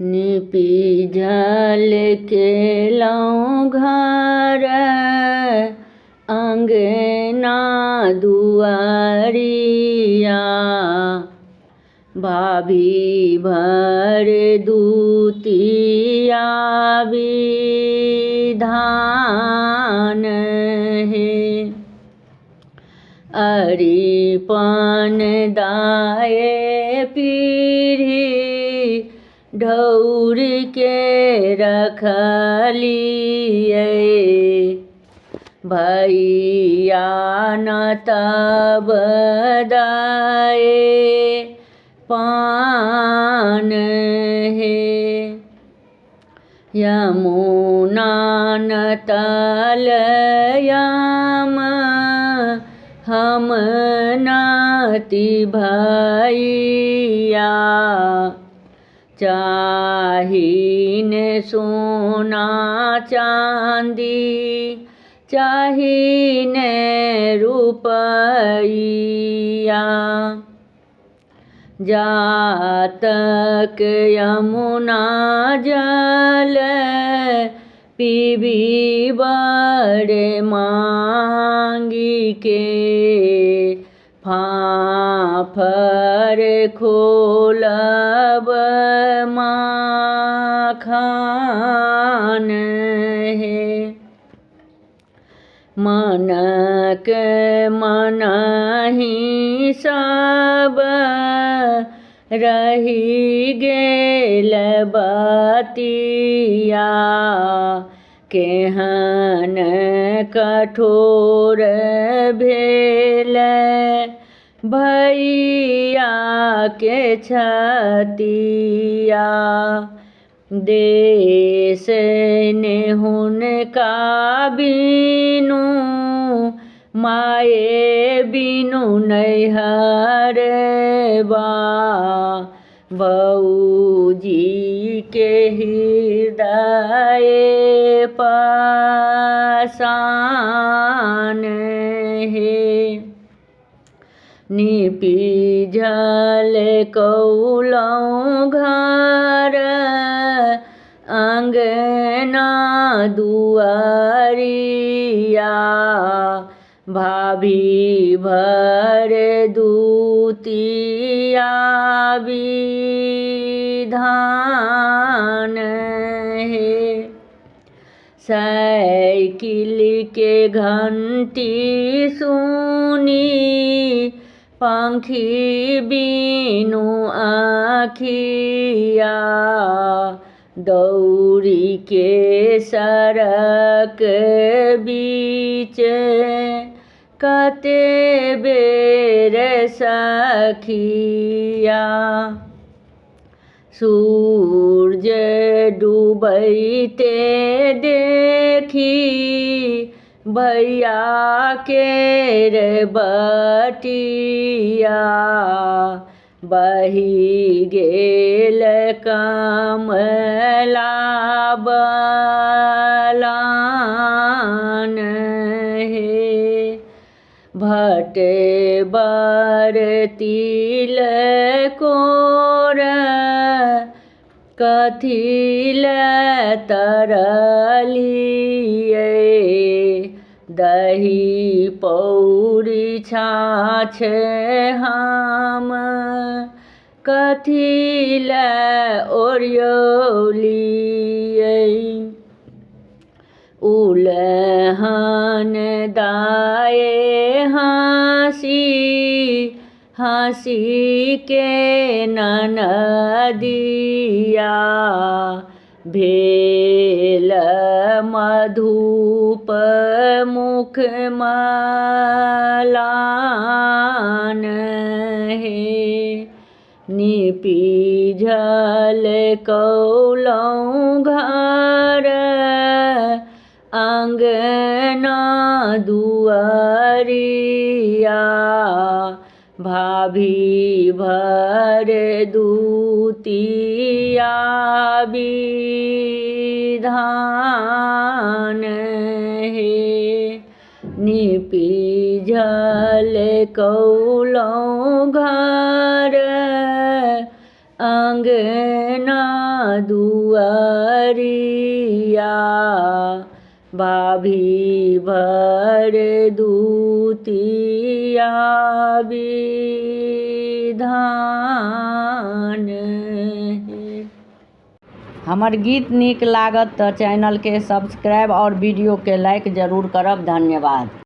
निपी झल केलहुँ घर अंगना दुआरिया। भाभी भर दूतिया विधान है। अरिपन दाए पीढ़ी ढौर के रखलिए। भैया न तब दाए पान है। यमुना न तल याम हम नाति भैया। चाहिन सोना चांदी चाहिन रुपैया। जातक यमुना जल पीबी बड़े मांगी के। फाफर खोलब माखान है। मनक मनहि सब रही गेल बतिया। केहन कठोर भेल भैया के छतिया। देश ने हुनका बिनु माये बिनु नैहर बा। बऊजी के हृदय पाषाण है। निपी झल कौलहुँ घर अंगना दुआरिया। भाभी भर दूतिया विधान है। साइकिल के घंटी सुनी पंखी बीनु आँखिया। दौड़ी के सड़क बीच कते बेर सखिया। सूरज डूबैते देखी भैया केर बटिया। बही गेल कमला बलान है। भटे बर तिलकोर कथी ले तरलिए। दही पौरी छाछ हम कथी ले ओरियौलिए। उलहन दाए हँसी हँसी के ननदिया। भेल मधुप मुख मलान है। निपी झल कौलहुँ घर अंगना दुआरिया। भाभी भर दूतिया विधान है। निपी झल कौलहुँ घर अंगना दुआरिया भाभी भर दूतिया विधान हे। हमर गीत नीक लागत तऽ चैनल के सब्सक्राइब और वीडियो के लाइक जरूर करब। धन्यवाद।